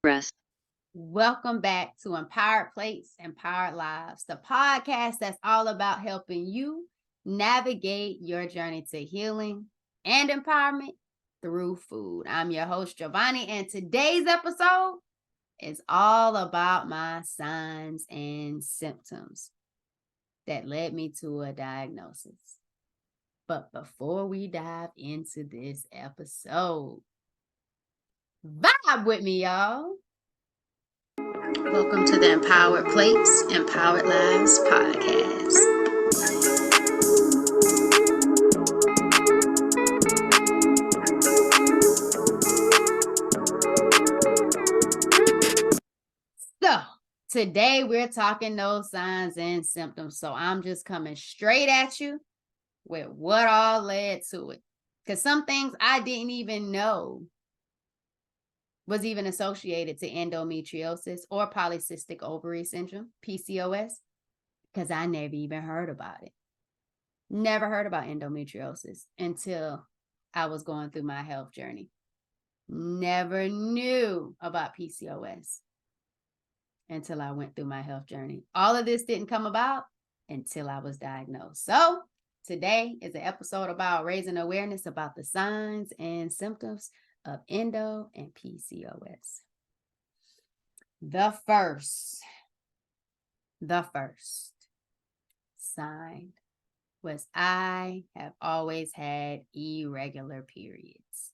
progress. Welcome back to Empowered Plates, Empowered Lives, the podcast that's all about helping you navigate your journey to healing and empowerment through food. I'm your host, Giovanni, and today's episode is all about my signs and symptoms that led me to a diagnosis. But before we dive into this episode, vibe with me, y'all. Welcome to the Empowered Plates, Empowered Lives podcast. So, today we're talking those signs and symptoms. So, I'm just coming straight at you with what all led to it. Because some things I didn't even know was even associated to endometriosis or polycystic ovary syndrome, PCOS, because I never even heard about it. Never heard about endometriosis until I was going through my health journey. Never knew about PCOS until I went through my health journey. All of this didn't come about until I was diagnosed. So today is an episode about raising awareness about the signs and symptoms of endo and PCOS. The first sign was I have always had irregular periods.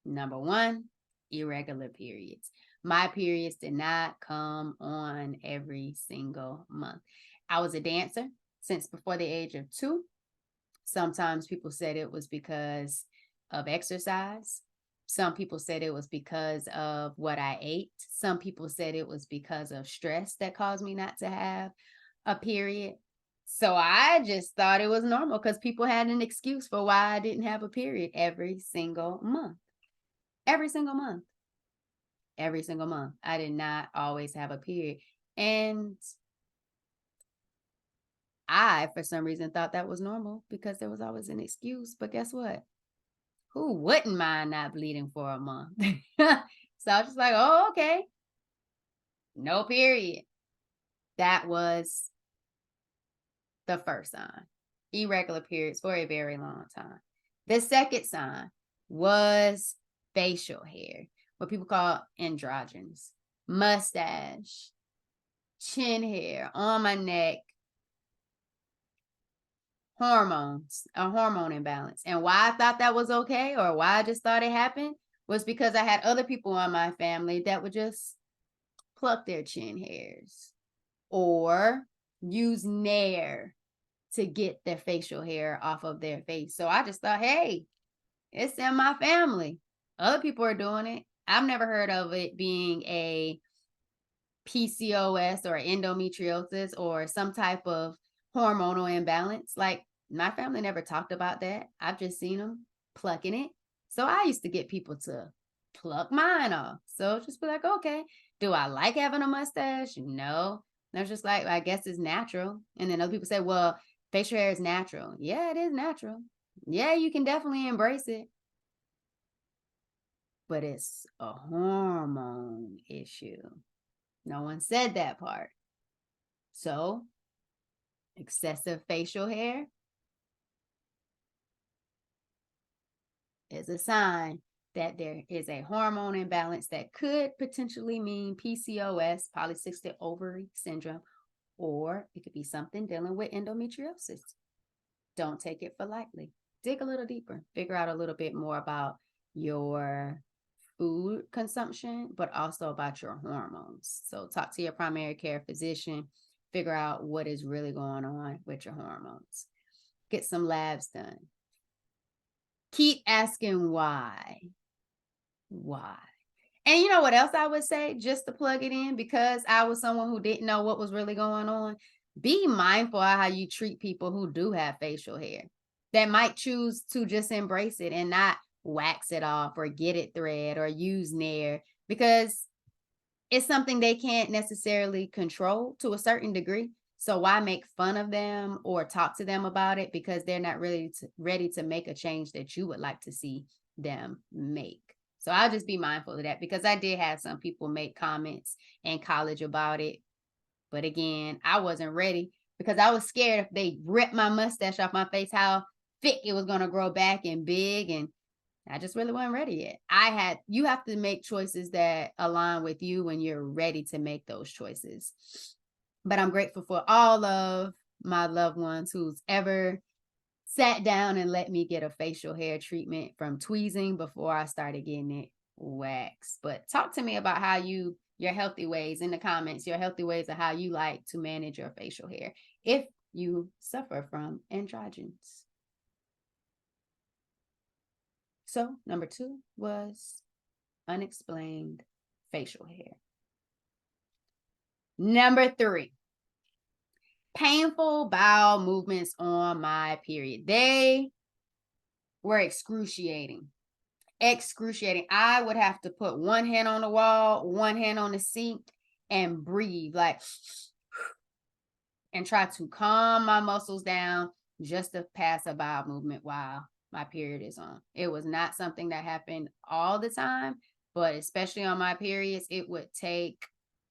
Number one, irregular periods. My periods did not come on every single month. I was a dancer since before the age of 2. Sometimes people said it was because of exercise. Some people said it was because of what I ate. Some people said it was because of stress that caused me not to have a period. So I just thought it was normal because people had an excuse for why I didn't have a period every single month. Every single month. Every single month. I did not always have a period. And I, for some reason, thought that was normal because there was always an excuse. But guess what? Who wouldn't mind not bleeding for a month? So I was just like, oh, okay. No period. That was the first sign. Irregular periods for a very long time. The second sign was facial hair, what people call androgens, mustache, chin hair on my neck, hormones, a hormone imbalance. And why I thought that was okay, or why I just thought it happened, was because I had other people in my family that would just pluck their chin hairs or use Nair to get their facial hair off of their face. So I just thought, hey, it's in my family. Other people are doing it. I've never heard of it being a PCOS or endometriosis or some type of hormonal imbalance. Like, my family never talked about that. I've just seen them plucking it. So I used to get people to pluck mine off. So just be like, okay, do I like having a mustache? No. They're just like, I guess it's natural. And then other people say, well, facial hair is natural. Yeah, it is natural. Yeah, you can definitely embrace it. But it's a hormone issue. No one said that part. So, excessive facial hair is a sign that there is a hormone imbalance that could potentially mean PCOS, polycystic ovary syndrome, or it could be something dealing with endometriosis. Don't take it for lightly. Dig a little deeper. Figure out a little bit more about your food consumption, but also about your hormones. So talk to your primary care physician. Figure out what is really going on with your hormones. Get some labs done. Keep asking why. Why? And you know what else I would say, just to plug it in, because I was someone who didn't know what was really going on. Be mindful of how you treat people who do have facial hair that might choose to just embrace it and not wax it off or get it thread or use Nair, because it's something they can't necessarily control to a certain degree. So why make fun of them or talk to them about it, because they're not really ready to make a change that you would like to see them make. So I'll just be mindful of that, because I did have some people make comments in college about it. But again, I wasn't ready, because I was scared if they ripped my mustache off my face, how thick it was going to grow back and big. And I just really wasn't ready yet. You have to make choices that align with you when you're ready to make those choices. But I'm grateful for all of my loved ones who's ever sat down and let me get a facial hair treatment from tweezing before I started getting it waxed. But talk to me about how your healthy ways in the comments, your healthy ways of how you like to manage your facial hair if you suffer from androgens. So number 2 was unexplained facial hair. Number 3, painful bowel movements on my period. They were excruciating. I would have to put one hand on the wall, one hand on the sink, and breathe like, and try to calm my muscles down just to pass a bowel movement while my period is on. It was not something that happened all the time, but especially on my periods, it would take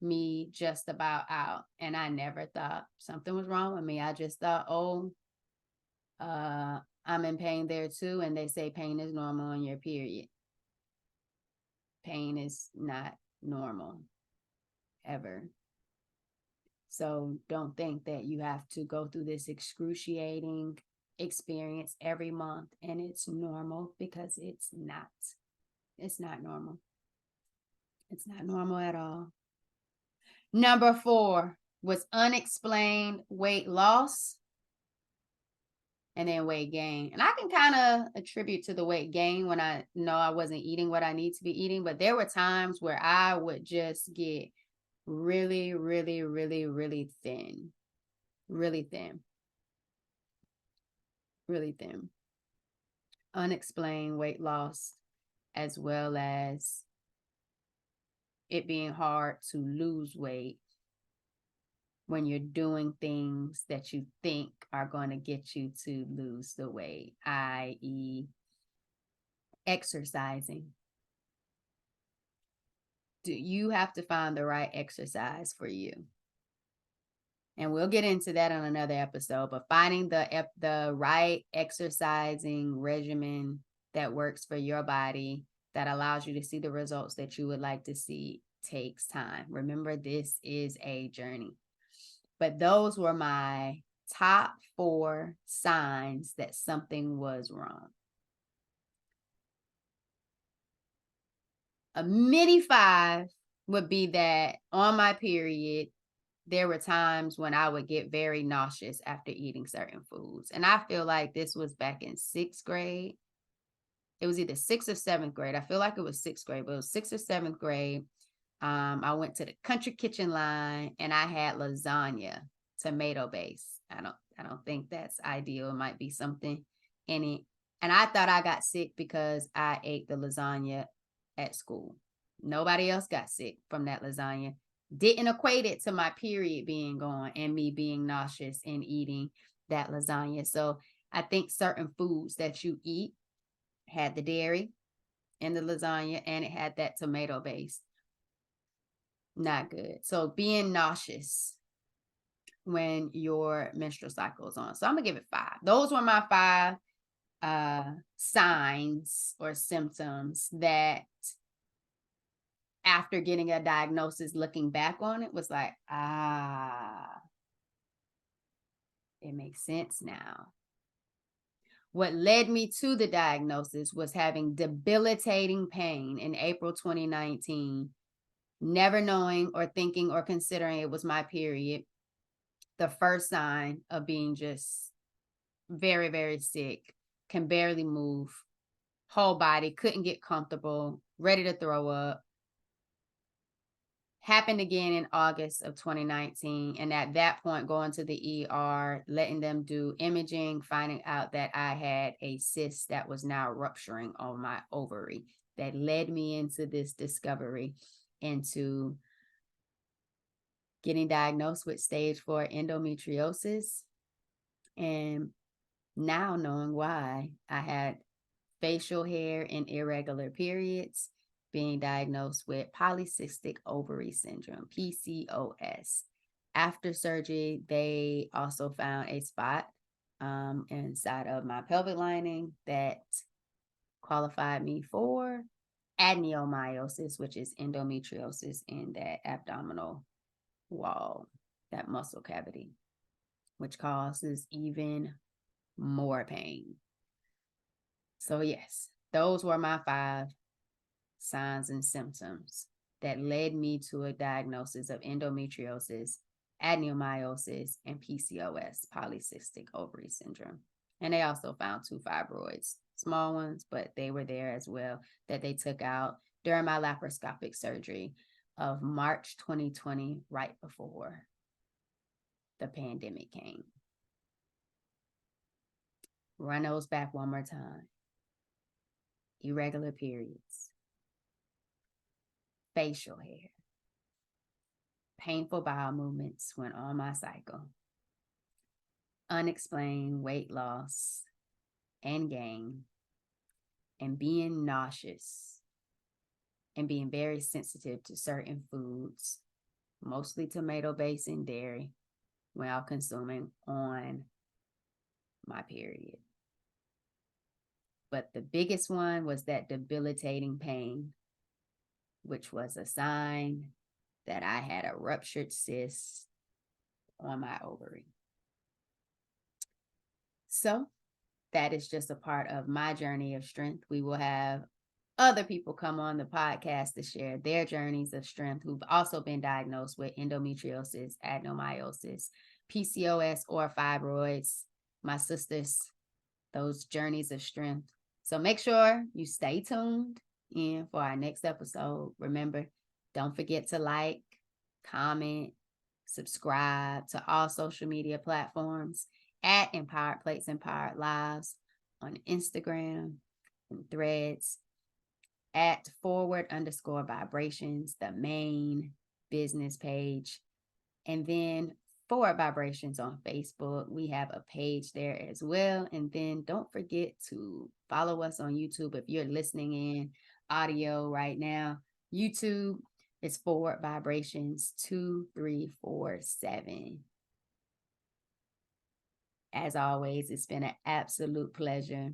me just about out. And I never thought something was wrong with me. I just thought, I'm in pain there too. And they say pain is normal on your period. Pain is not normal ever. So don't think that you have to go through this excruciating experience every month and it's normal, because it's not. It's not normal. It's not normal at all. Number 4 was unexplained weight loss and then weight gain. And I can kind of attribute to the weight gain when I know I wasn't eating what I need to be eating, but there were times where I would just get really, really, really, really thin. Really thin. Really thin. Unexplained weight loss, as well as it being hard to lose weight when you're doing things that you think are going to get you to lose the weight, i.e., exercising. You have to find the right exercise for you. And we'll get into that on another episode, but finding the right exercising regimen that works for your body, that allows you to see the results that you would like to see, takes time. Remember, this is a journey. But those were my top 4 signs that something was wrong. A mini 5 would be that on my period, there were times when I would get very nauseous after eating certain foods. And I feel like this was back in 6th grade. It was either 6th or 7th grade. I feel like it was 6th grade, but it was 6th or 7th grade. I went to the country kitchen line and I had lasagna, tomato base. I don't think that's ideal. It might be something in it. And I thought I got sick because I ate the lasagna at school. Nobody else got sick from that lasagna. Didn't equate it to my period being gone and me being nauseous and eating that lasagna. So I think certain foods that you eat had the dairy in the lasagna and it had that tomato base. Not good. So being nauseous when your menstrual cycle is on. So I'm gonna give it 5. Those were my 5 signs or symptoms that, after getting a diagnosis, looking back on it, was like, it makes sense now. What led me to the diagnosis was having debilitating pain in April 2019, never knowing or thinking or considering it was my period. The first sign of being just very, very sick, can barely move, whole body, couldn't get comfortable, ready to throw up. Happened again in August of 2019. And at that point, going to the ER, letting them do imaging, finding out that I had a cyst that was now rupturing on my ovary. That led me into this discovery, into getting diagnosed with stage 4 endometriosis. And now knowing why I had facial hair and irregular periods, being diagnosed with polycystic ovary syndrome, PCOS. After surgery, they also found a spot inside of my pelvic lining that qualified me for adenomyosis, which is endometriosis in that abdominal wall, that muscle cavity, which causes even more pain. So yes, those were my 5 signs and symptoms that led me to a diagnosis of endometriosis, adenomyosis, and PCOS, polycystic ovary syndrome. And they also found 2 fibroids, small ones, but they were there as well, that they took out during my laparoscopic surgery of March 2020, right before the pandemic came. Run those back one more time. Irregular periods, facial hair, painful bowel movements when on my cycle, unexplained weight loss and gain, and being nauseous and being very sensitive to certain foods, mostly tomato-based and dairy, while consuming on my period. But the biggest one was that debilitating pain, which was a sign that I had a ruptured cyst on my ovary. So that is just a part of my journey of strength. We will have other people come on the podcast to share their journeys of strength who've also been diagnosed with endometriosis, adenomyosis, PCOS, or fibroids. My sisters, those journeys of strength. So make sure you stay tuned in for our next episode. Remember, don't forget to like, comment, subscribe to all social media platforms at Empowered Plates, Empowered Lives on Instagram and Threads, at @forward_vibrations, the main business page. And then Forward Vibrations on Facebook. We have a page there as well. And then don't forget to follow us on YouTube if you're listening in audio right now. YouTube is Forward Vibrations 2347. As always, it's been an absolute pleasure.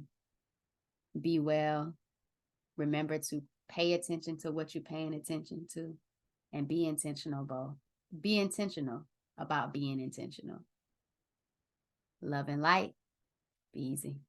Be well. Remember to pay attention to what you're paying attention to and be intentional, Bo. Be intentional about being intentional. Love and light. Be easy.